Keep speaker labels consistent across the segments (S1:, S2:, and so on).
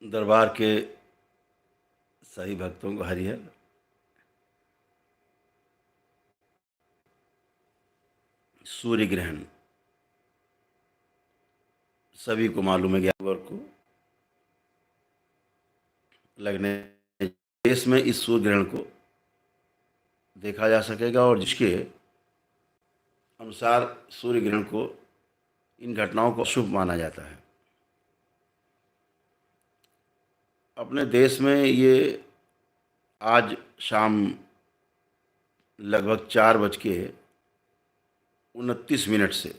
S1: दरबार के सभी भक्तों को हरिहर। सूर्य ग्रहण सभी को मालूम है, 11 को लगने देश में इस सूर्य ग्रहण को देखा जा सकेगा, और जिसके अनुसार सूर्य ग्रहण को, इन घटनाओं को शुभ माना जाता है। अपने देश में ये आज शाम लगभग 4:29 से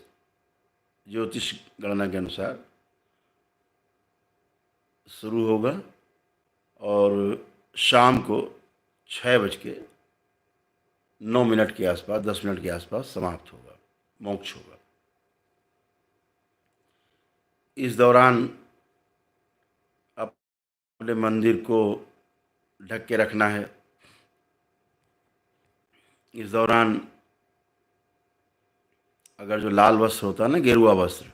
S1: ज्योतिष गणना के अनुसार शुरू होगा और शाम को 6:09 के आसपास, 10 मिनट के आसपास समाप्त होगा, मोक्ष होगा। इस दौरान अपने मंदिर को ढक के रखना है। इस दौरान अगर जो लाल वस्त्र होता है ना, गेरुआ वस्त्र,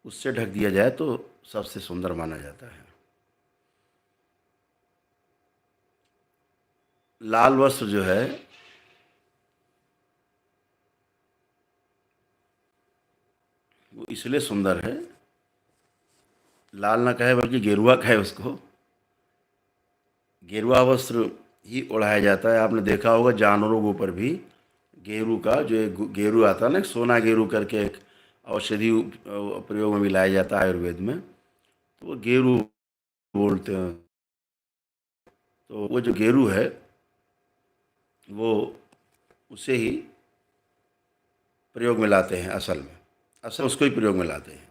S1: उससे ढक दिया जाए तो सबसे सुंदर माना जाता है। लाल वस्त्र जो है वो इसलिए सुंदर है, लाल ना कहे बल्कि गेरुआ कहे उसको। गेरुआ वस्त्र ही ओढ़ाया जाता है। आपने देखा होगा जानवरों के ऊपर भी गेरू का, जो एक गेरू आता है ना, सोना गेरू करके एक औषधि प्रयोग में भी लाया जाता है आयुर्वेद में, तो वो गेरू बोलते हैं। तो वो जो गेरू है वो उसे ही प्रयोग में लाते हैं। असल उसको ही प्रयोग में लाते हैं,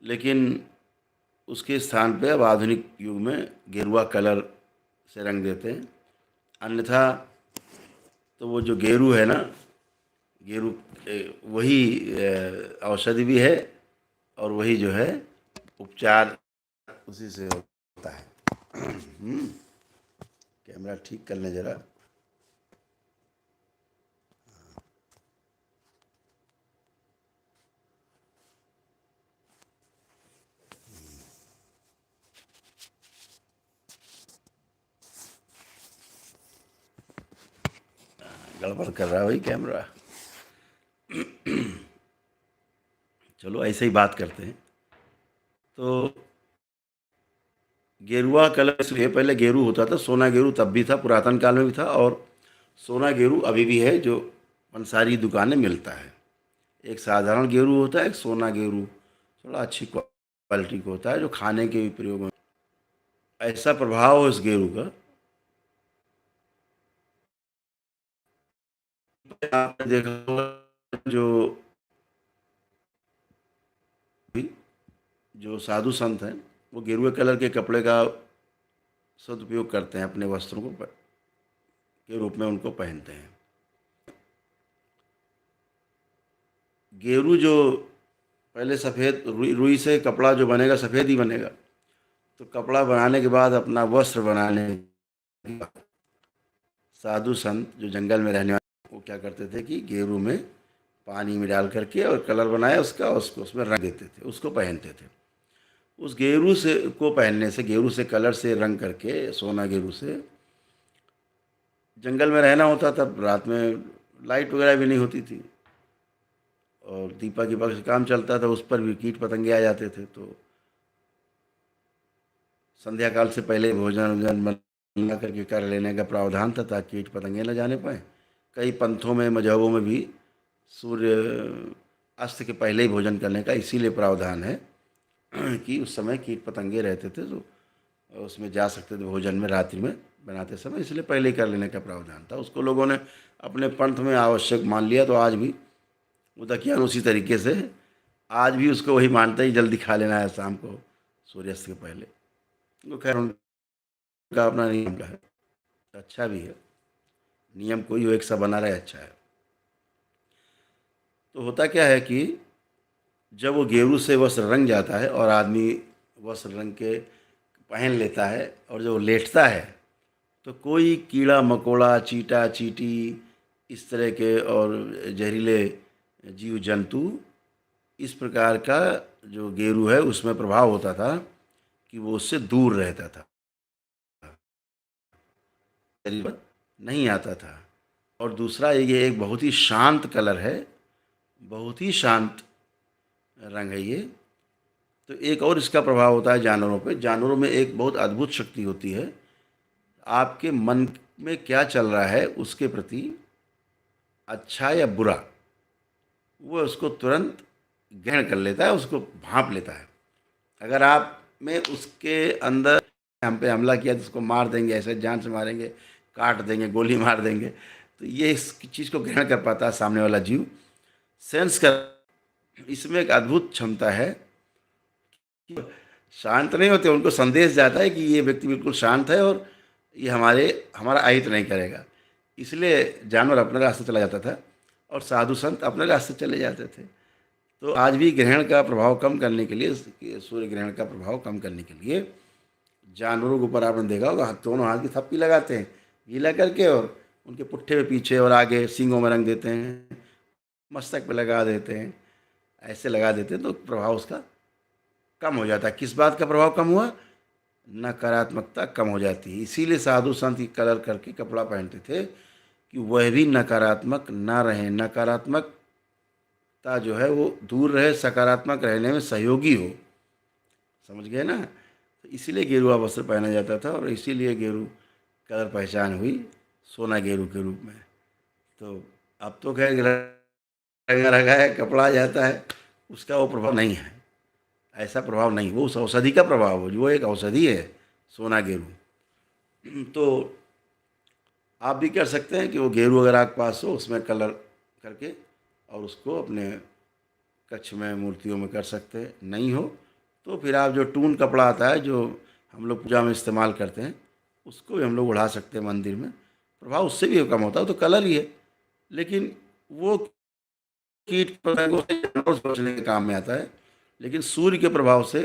S1: लेकिन उसके स्थान पे अब आधुनिक युग में गेरुआ कलर से रंग देते हैं। अन्यथा तो वो जो गेरू है ना, गेरू वही औषधि भी है, और वही जो है उपचार उसी से होता है। कैमरा ठीक कर लें जरा। गड़बड़ कर रहा है वही कैमरा। चलो ऐसे ही बात करते हैं। तो गेरुआ कलर इसलिए, पहले गेरू होता था, सोना गेरू तब भी था, पुरातन काल में भी था, और सोना गेरू अभी भी है, जो पंसारी दुकानें मिलता है। एक साधारण गेरू होता है, एक सोना गेरू थोड़ा अच्छी क्वालिटी का होता है, जो खाने के भी प्रयोग में। ऐसा प्रभाव हो इस गेरू का, आपने देखा होगा जो जो साधु संत हैं वो गेरुए कलर के कपड़े का सदुपयोग करते हैं, अपने वस्त्रों को के रूप में उनको पहनते हैं। गेरू जो पहले सफ़ेद रुई से कपड़ा जो बनेगा सफ़ेद ही बनेगा। तो कपड़ा बनाने के बाद अपना वस्त्र बनाने के बाद साधु संत जो जंगल में रहने वाले, वो क्या करते थे कि गेरू में पानी में डाल करके और कलर बनाया उसका, उसको उसमें रंग देते थे, उसको पहनते थे। उस गेरू से को पहनने से, गेरू से कलर से रंग करके, सोना गेरू से जंगल में रहना होता, तब रात में लाइट वगैरह भी नहीं होती थी, और दीपक वीपक से काम चलता था, उस पर भी कीट पतंगे आ जाते थे। तो संध्या काल से पहले भोजन वोजन बना करके कर लेने का प्रावधान था, ताकि कीट पतंगे न जाने पाए। कई पंथों में, मजहबों में भी सूर्य अस्त के पहले ही भोजन करने का इसीलिए प्रावधान है कि उस समय कीट पतंगे रहते थे, तो उसमें जा सकते थे भोजन में रात्रि में बनाते समय, इसलिए पहले ही कर लेने का प्रावधान था। उसको लोगों ने अपने पंथ में आवश्यक मान लिया, तो आज भी उदकियान उसी तरीके से आज भी उसको वही मानते ही, जल्दी खा लेना है शाम को सूर्यास्त के पहले। तो खैर उनका अपना नियम है, अच्छा भी है। नियम कोई हो, एक सा बना रहे, अच्छा है। तो होता क्या है कि जब वो गेरू से वस्त्र रंग जाता है और आदमी वस्त्र रंग के पहन लेता है, और जब वो लेटता है तो कोई कीड़ा मकोड़ा, चीटा चीटी, इस तरह के और जहरीले जीव जंतु, इस प्रकार का जो गेरू है उसमें प्रभाव होता था, कि वो उससे दूर रहता था, शरीर पर नहीं आता था। और दूसरा ये एक बहुत ही शांत कलर है, बहुत ही शांत रंग है ये। तो एक और इसका प्रभाव होता है जानवरों पे। जानवरों में एक बहुत अद्भुत शक्ति होती है, आपके मन में क्या चल रहा है उसके प्रति, अच्छा या बुरा, वो उसको तुरंत ग्रहण कर लेता है, उसको भांप लेता है। अगर आप में उसके अंदर हम पे हमला किया तो उसको मार देंगे, ऐसे जान से मारेंगे, काट देंगे, गोली मार देंगे, तो ये इस चीज़ को ग्रहण कर पाता है सामने वाला जीव, सेंस कर। इसमें एक अद्भुत क्षमता है कि शांत नहीं होते, उनको संदेश जाता है कि ये व्यक्ति बिल्कुल शांत है और ये हमारा अहित नहीं करेगा। इसलिए जानवर अपने रास्ते चला जाता था और साधु संत अपने रास्ते चले जाते थे। तो आज भी ग्रहण का प्रभाव कम करने के लिए, सूर्य ग्रहण का प्रभाव कम करने के लिए, जानवरों के ऊपर आपने देखा होगा दोनों हाथ की थप्पी लगाते हैं गीला करके, और उनके पुट्ठे पे पीछे और आगे सींगों में रंग देते हैं, मस्तक पे लगा देते हैं, ऐसे लगा देते हैं, तो प्रभाव उसका कम हो जाता है। किस बात का प्रभाव कम हुआ? नकारात्मकता कम हो जाती है। इसीलिए साधु संत कलर करके कपड़ा पहनते थे कि वह भी नकारात्मक ना रहे, नकारात्मकता जो है वो दूर रहे, सकारात्मक रहने में सहयोगी हो। समझ गए ना? तो इसीलिए गेरुआ वस्त्र पहना जाता था और इसीलिए गेरू कलर पहचान हुई सोना गेरू के रूप में। तो अब तो खैर रंगा रंगा है कपड़ा आ जाता है, उसका वो प्रभाव नहीं है, ऐसा प्रभाव नहीं। वो उस औषधि का प्रभाव हो, जो एक औषधि है सोना गेरू। तो आप भी कर सकते हैं कि वो गेरू अगर आपके पास हो उसमें कलर करके और उसको अपने कक्ष में मूर्तियों में कर सकते हैं। नहीं हो तो फिर आप जो टून कपड़ा आता है जो हम लोग पूजा में इस्तेमाल करते हैं, उसको भी हम लोग उड़ा सकते हैं मंदिर में, प्रभाव उससे भी कम होता है। तो कलर ही है, लेकिन वो कीट पतंगों से जानवरों से बचने के काम में आता है। लेकिन सूर्य के प्रभाव से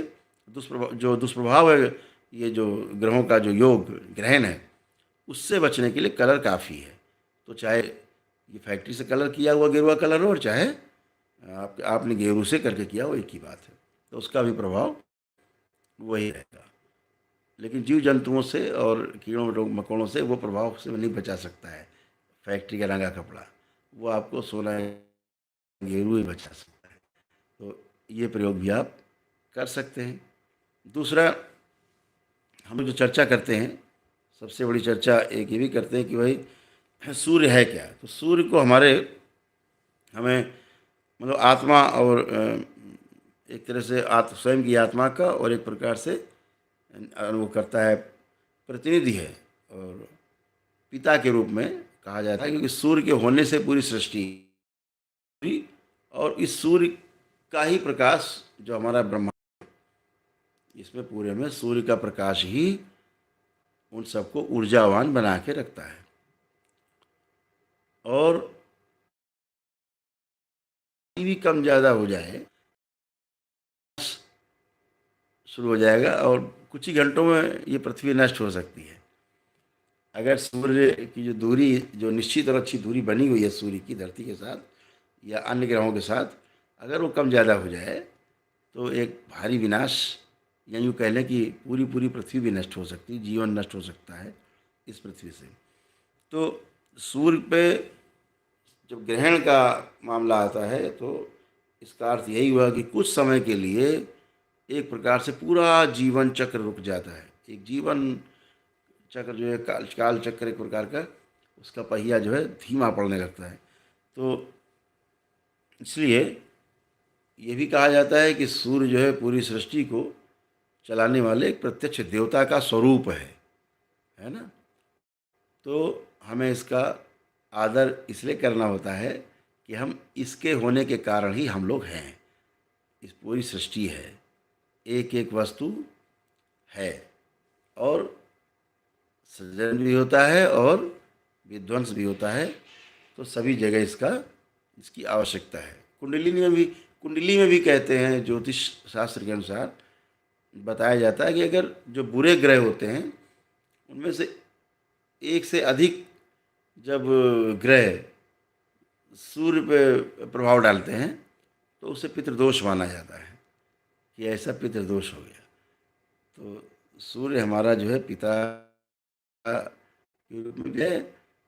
S1: दुष्प्रभाव है, ये जो ग्रहों का जो योग ग्रहण है, उससे बचने के लिए कलर काफ़ी है। तो चाहे ये फैक्ट्री से कलर किया हुआ गेरुआ कलर हो और चाहे आपने गेरू से करके किया हो, एक ही बात है। तो उसका भी प्रभाव वही रहेगा। लेकिन जीव जंतुओं से और कीड़ों मकोड़ों से वो प्रभाव से नहीं बचा सकता है फैक्ट्री का रंगा कपड़ा। वो आपको सोना गेरू ही बचा सकता है। तो ये प्रयोग भी आप कर सकते हैं। दूसरा, हम लोग जो चर्चा करते हैं, सबसे बड़ी चर्चा एक ये भी करते हैं कि भाई सूर्य है क्या। तो सूर्य को हमें मतलब आत्मा और एक तरह से स्वयं की आत्मा का और एक प्रकार से वो करता है, प्रतिनिधि है और पिता के रूप में कहा जाता है, क्योंकि सूर्य के होने से पूरी सृष्टि हुई और इस सूर्य का ही प्रकाश जो हमारा ब्रह्मांड, इसमें पूरे में सूर्य का प्रकाश ही उन सबको ऊर्जावान बना के रखता है। और भी कम ज़्यादा हो जाए शुरू हो जाएगा और कुछ ही घंटों में ये पृथ्वी नष्ट हो सकती है। अगर सूर्य की जो दूरी, जो निश्चित और अच्छी दूरी बनी हुई है सूर्य की धरती के साथ या अन्य ग्रहों के साथ, अगर वो कम ज़्यादा हो जाए तो एक भारी विनाश, या यूँ कह लें कि पूरी पूरी पृथ्वी भी नष्ट हो सकती है, जीवन नष्ट हो सकता है इस पृथ्वी से। तो सूर्य पे जब ग्रहण का मामला आता है तो इसका अर्थ यही हुआ कि कुछ समय के लिए एक प्रकार से पूरा जीवन चक्र रुक जाता है। एक जीवन चक्र जो है, काल चक्र एक प्रकार का, उसका पहिया जो है धीमा पड़ने लगता है। तो इसलिए ये भी कहा जाता है कि सूर्य जो है पूरी सृष्टि को चलाने वाले एक प्रत्यक्ष देवता का स्वरूप है ना। तो हमें इसका आदर इसलिए करना होता है कि हम इसके होने के कारण ही हम लोग हैं, इस पूरी सृष्टि है, एक एक वस्तु है, और सृजन भी होता है और विध्वंस भी होता है। तो सभी जगह इसकी आवश्यकता है। कुंडली में भी कहते हैं, ज्योतिष शास्त्र के अनुसार बताया जाता है कि अगर जो बुरे ग्रह होते हैं उनमें से एक से अधिक जब ग्रह सूर्य पे प्रभाव डालते हैं तो उसे पितृदोष माना जाता है कि ऐसा पितृदोष हो गया। तो सूर्य हमारा जो है पिता के रूप में भी है,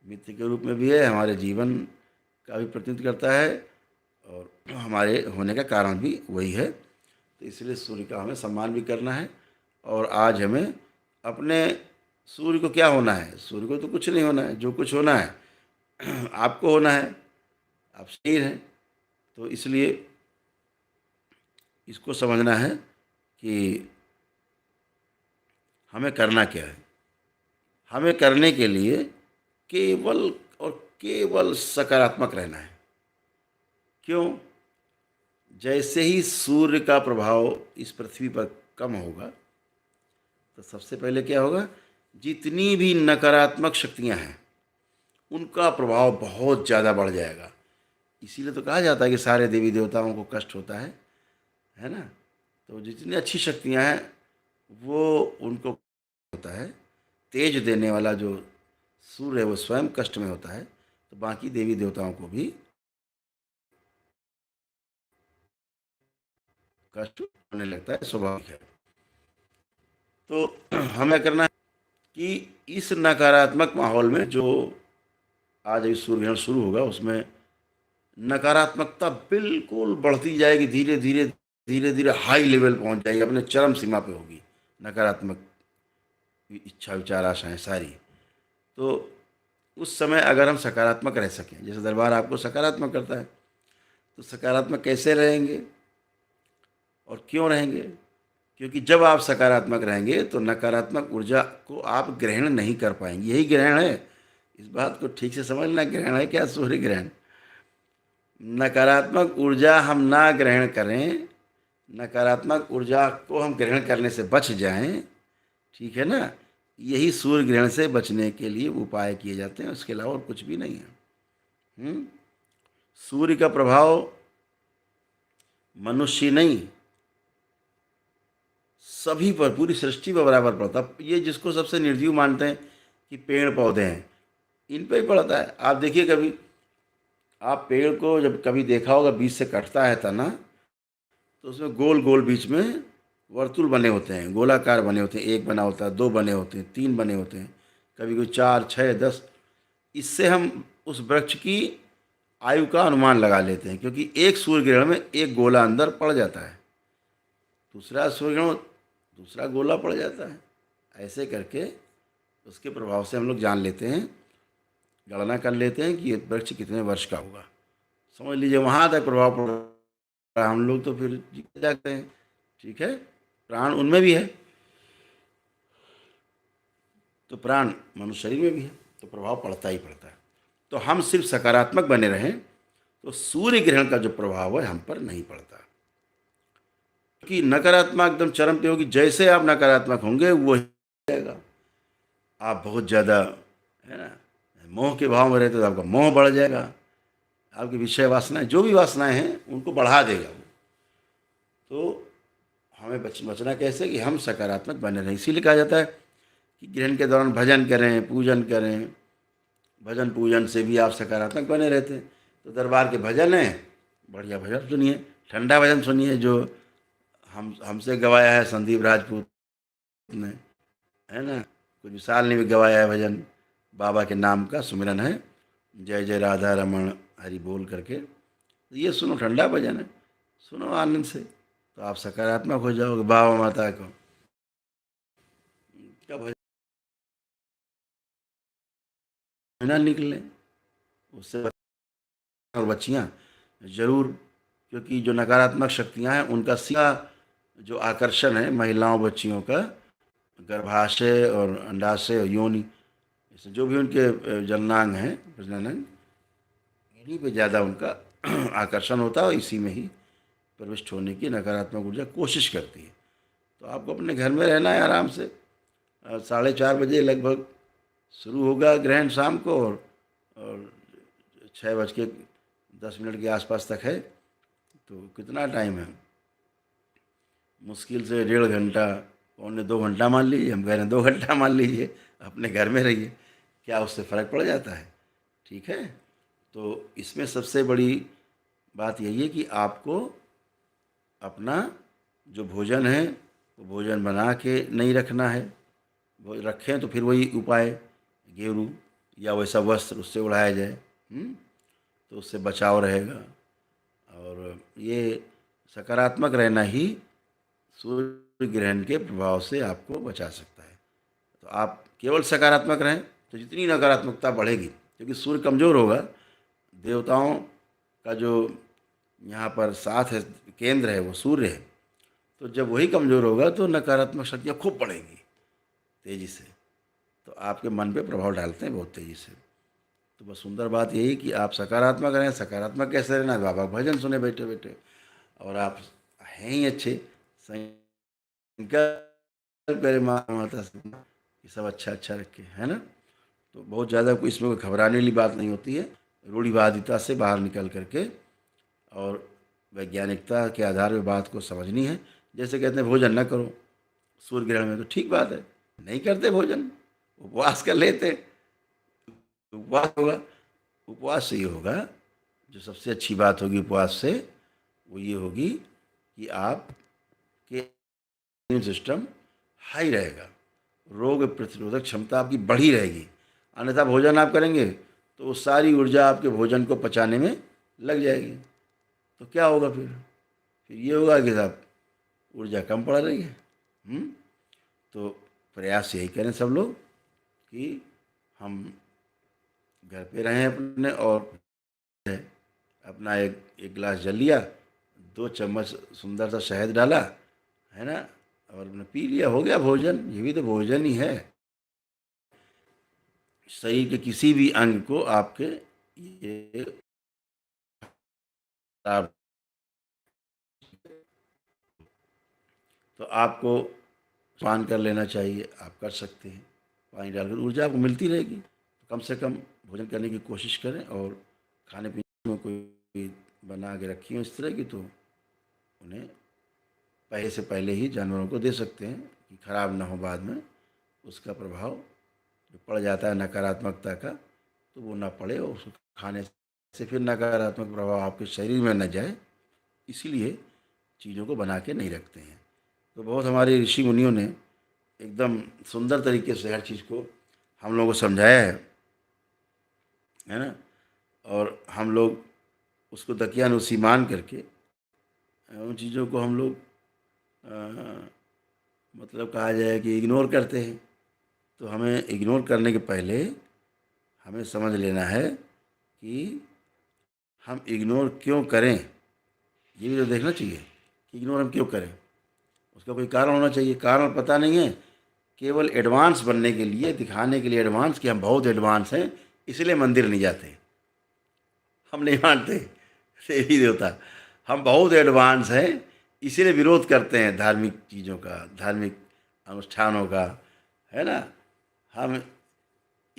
S1: मित्र के रूप में भी है, हमारे जीवन का भी प्रतिनिधित्व करता है और हमारे होने का कारण भी वही है। तो इसलिए सूर्य का हमें सम्मान भी करना है। और आज हमें अपने सूर्य को क्या होना है? सूर्य को तो कुछ नहीं होना है, जो कुछ होना है आपको होना है, आप शरीर हैं। तो इसलिए इसको समझना है कि हमें करना क्या है। हमें करने के लिए केवल और केवल सकारात्मक रहना है। क्यों? जैसे ही सूर्य का प्रभाव इस पृथ्वी पर कम होगा तो सबसे पहले क्या होगा, जितनी भी नकारात्मक शक्तियां हैं उनका प्रभाव बहुत ज़्यादा बढ़ जाएगा। इसीलिए तो कहा जाता है कि सारे देवी देवताओं को कष्ट होता है ना। तो जितनी अच्छी शक्तियां हैं वो उनको होता है, तेज देने वाला जो सूर्य है वो स्वयं कष्ट में होता है, तो बाकी देवी देवताओं को भी कष्ट होने लगता है, स्वाभाविक है। तो हमें करना है कि इस नकारात्मक माहौल में जो आज अभी सूर्य ग्रहण शुरू होगा उसमें नकारात्मकता बिल्कुल बढ़ती जाएगी, धीरे धीरे धीरे धीरे हाई लेवल पहुंच जाएगी, अपने चरम सीमा पे होगी नकारात्मक इच्छा विचार आशाएं सारी। तो उस समय अगर हम सकारात्मक रह सकें, जैसे दरबार आपको सकारात्मक करता है, तो सकारात्मक कैसे रहेंगे और क्यों रहेंगे? क्योंकि जब आप सकारात्मक रहेंगे तो नकारात्मक ऊर्जा को आप ग्रहण नहीं कर पाएंगे। यही ग्रहण है, इस बात को ठीक से समझना। ग्रहण है क्या? सूर्य ग्रहण। नकारात्मक ऊर्जा हम ना ग्रहण करें, नकारात्मक ऊर्जा को हम ग्रहण करने से बच जाएं, ठीक है ना। यही सूर्य ग्रहण से बचने के लिए उपाय किए जाते हैं, उसके अलावा और कुछ भी नहीं है। सूर्य का प्रभाव मनुष्य नहीं, सभी पर, पूरी सृष्टि पर बराबर पड़ता है। ये जिसको सबसे निर्जीव मानते हैं कि पेड़ पौधे हैं, इन पे ही पड़ता है। आप देखिए, कभी आप पेड़ को जब कभी देखा होगा, बीच से कटता है तना, तो उसमें गोल गोल बीच में वर्तुल बने होते हैं, गोलाकार बने होते हैं। एक बना होता है, दो बने होते हैं, तीन बने होते हैं, कभी कोई 4, 6, 10। इससे हम उस वृक्ष की आयु का अनुमान लगा लेते हैं, क्योंकि एक सूर्य ग्रहण में एक गोला अंदर पड़ जाता है, दूसरा सूर्य ग्रहण दूसरा गोला पड़ जाता है। ऐसे करके उसके प्रभाव से हम लोग जान लेते हैं, गणना कर लेते हैं कि ये वृक्ष कितने वर्ष का होगा। समझ लीजिए वहाँ तक प्रभाव पड़ रहा है, हम लोग तो फिर जीते जाते हैं। ठीक है, प्राण उनमें भी है, तो प्राण मनुष्य शरीर में भी है, तो प्रभाव पड़ता ही पड़ता है। तो हम सिर्फ सकारात्मक बने रहें तो सूर्य ग्रहण का जो प्रभाव है हम पर नहीं पड़ता। कि नकारात्मक एकदम चरम पे होगी, जैसे आप नकारात्मक होंगे वो जाएगा। आप बहुत ज़्यादा, है ना, मोह के भाव में रहते तो आपका मोह बढ़ जाएगा, आपकी विषय वासनाएं, जो भी वासनाएं हैं उनको बढ़ा देगा वो। तो हमें बचना कैसे कि हम सकारात्मक बने रहें। इसीलिए कहा जाता है कि ग्रहण के दौरान भजन करें, पूजन करें। भजन पूजन से भी आप सकारात्मक बने रहते हैं। तो दरबार के भजन हैं, बढ़िया भजन सुनिए, ठंडा भजन सुनिए, जो हमसे गवाया है संदीप राजपूत ने, है ना। कुछ विशाल ने भी गवाया है भजन, बाबा के नाम का सुमिरन है, जय जय राधा रमन हरि बोल करके। तो ये सुनो, ठंडा भजन है, सुनो आनंद से, तो आप सकारात्मक हो जाओगे। बाबा माता को क्या भजन निकले उससे, और बच्चियाँ जरूर, क्योंकि जो नकारात्मक शक्तियाँ हैं उनका सीधा जो आकर्षण है महिलाओं बच्चियों का, गर्भाशय और अंडाशय और योनि, इससे जो भी उनके जननांग हैं, प्रजननांग, इन्हीं पे ज़्यादा उनका आकर्षण होता है, और इसी में ही प्रविष्ट होने की नकारात्मक ऊर्जा कोशिश करती है। तो आपको अपने घर में रहना है आराम से। 4:30 बजे लगभग शुरू होगा ग्रहण शाम को, और 6:10 के आसपास तक है। तो कितना टाइम है? मुश्किल से 1.5 घंटा, पौने 2 घंटा मान लीजिए, हम कह रहे हैं 2 घंटा मान लीजिए। अपने घर में रहिए, क्या उससे फ़र्क पड़ जाता है? ठीक है। तो इसमें सबसे बड़ी बात यही है कि आपको अपना जो भोजन है तो भोजन बना के नहीं रखना है, वो रखें तो फिर वही उपाय, गेरू या वैसा वस्त्र उससे ओढ़ाया जाए। तो उससे बचाव रहेगा। और ये सकारात्मक रहना ही सूर्य ग्रहण के प्रभाव से आपको बचा सकता है। तो आप केवल सकारात्मक रहें तो जितनी नकारात्मकता बढ़ेगी, क्योंकि सूर्य कमज़ोर होगा, देवताओं का जो यहाँ पर साथ है, केंद्र है वो सूर्य है, तो जब वही कमज़ोर होगा तो नकारात्मक शक्तियाँ खूब बढ़ेंगी तेज़ी से, तो आपके मन पे प्रभाव डालते हैं बहुत तेज़ी से। तो बस सुंदर बात यही कि आप सकारात्मक रहें। सकारात्मक कैसे रहना है? बाबा का भजन सुने बैठे बैठे, और आप हैं ही अच्छे, संकल्प करें माता से कि सब अच्छा अच्छा रखे, है ना। तो बहुत ज़्यादा कोई इसमें कोई घबराने वाली बात नहीं होती है। रूढ़िवादिता से बाहर निकल करके और वैज्ञानिकता के आधार पर बात को समझनी है। जैसे कहते हैं भोजन न करो सूर्य ग्रहण में, तो ठीक बात है, नहीं करते भोजन, उपवास कर लेते। उपवास होगा, उपवास से ये होगा, जो सबसे अच्छी बात होगी उपवास से वो ये होगी कि आपके इम्यून सिस्टम हाई रहेगा, रोग प्रतिरोधक क्षमता आपकी बढ़ी रहेगी। अन्यथा भोजन आप करेंगे तो वो सारी ऊर्जा आपके भोजन को पचाने में लग जाएगी, तो क्या होगा फिर ये होगा कि साहब ऊर्जा कम पड़ रही है। तो प्रयास यही करें सब लोग कि हम घर पे रहें अपने, और अपना एक एक गिलास जल लिया, 2 चम्मच सुंदर सा शहद डाला, है ना, और अपने पी लिया, हो गया भोजन। ये भी तो भोजन ही है। शरीर के किसी भी अंग को आपके ये आप- तो आपको पान कर लेना चाहिए, आप कर सकते हैं। पानी डालकर ऊर्जा आपको मिलती रहेगी। तो कम से कम भोजन करने की कोशिश करें, और खाने पीने में कोई बना के रखी हो इस तरह की, तो उन्हें पहले से पहले ही जानवरों को दे सकते हैं कि खराब ना हो बाद में। उसका प्रभाव जो पड़ जाता है नकारात्मकता का, तो वो ना पड़े, और उसको खाने से फिर नकारात्मक प्रभाव आपके शरीर में न जाए, इसीलिए चीज़ों को बना के नहीं रखते हैं। तो बहुत हमारे ऋषि मुनियों ने एकदम सुंदर तरीके से हर चीज़ को हम लोगों को समझाया है ना। और हम लोग उसको दकियानुसी मान करके उन चीज़ों को हम लोग मतलब कहा जाए कि इग्नोर करते हैं। तो हमें इग्नोर करने के पहले हमें समझ लेना है कि हम इग्नोर क्यों करें, ये भी तो देखना चाहिए कि इग्नोर हम क्यों करें। उसका कोई कारण होना चाहिए। कारण पता नहीं है, केवल एडवांस बनने के लिए, दिखाने के लिए एडवांस कि हम बहुत एडवांस हैं, इसलिए मंदिर नहीं जाते। हम नहीं मानते देवी देवता, हम बहुत एडवांस हैं, इसीलिए विरोध करते हैं धार्मिक चीज़ों का, धार्मिक अनुष्ठानों का, है ना। हम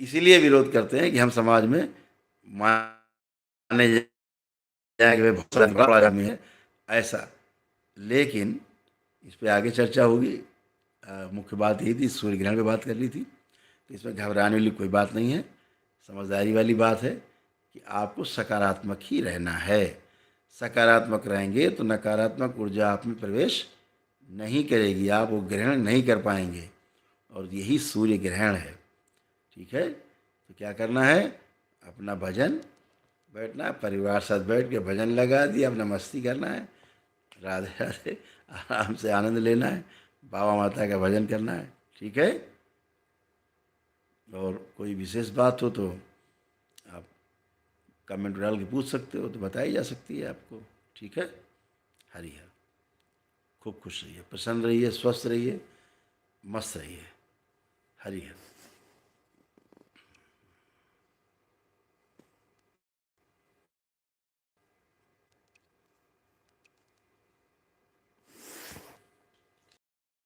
S1: इसीलिए विरोध करते हैं कि हम समाज में माने जाए कि भाई बहुत बड़ा आदमी है ऐसा। लेकिन इस पे आगे चर्चा होगी। मुख्य बात यही थी, सूर्य ग्रहण पे बात करनी थी, तो इसमें घबराने वाली कोई बात नहीं है। समझदारी वाली बात है कि आपको सकारात्मक ही रहना है। सकारात्मक रहेंगे तो नकारात्मक ऊर्जा आप में प्रवेश नहीं करेगी, आप वो ग्रहण नहीं कर पाएंगे, और यही सूर्य ग्रहण है। ठीक है, तो क्या करना है, अपना भजन बैठना है, परिवार साथ बैठ के भजन लगा दिया, अपना मस्ती करना है, राधे राधे, आराम से आनंद लेना है, बाबा माता का भजन करना है। ठीक है, और कोई विशेष बात हो तो आप कमेंट डाल के पूछ सकते हो, तो बताई जा सकती है आपको। ठीक है, हरि हर। खूब खुश रहिए, प्रसन्न रहिए, स्वस्थ रहिए, मस्त रहिए। हरि हर।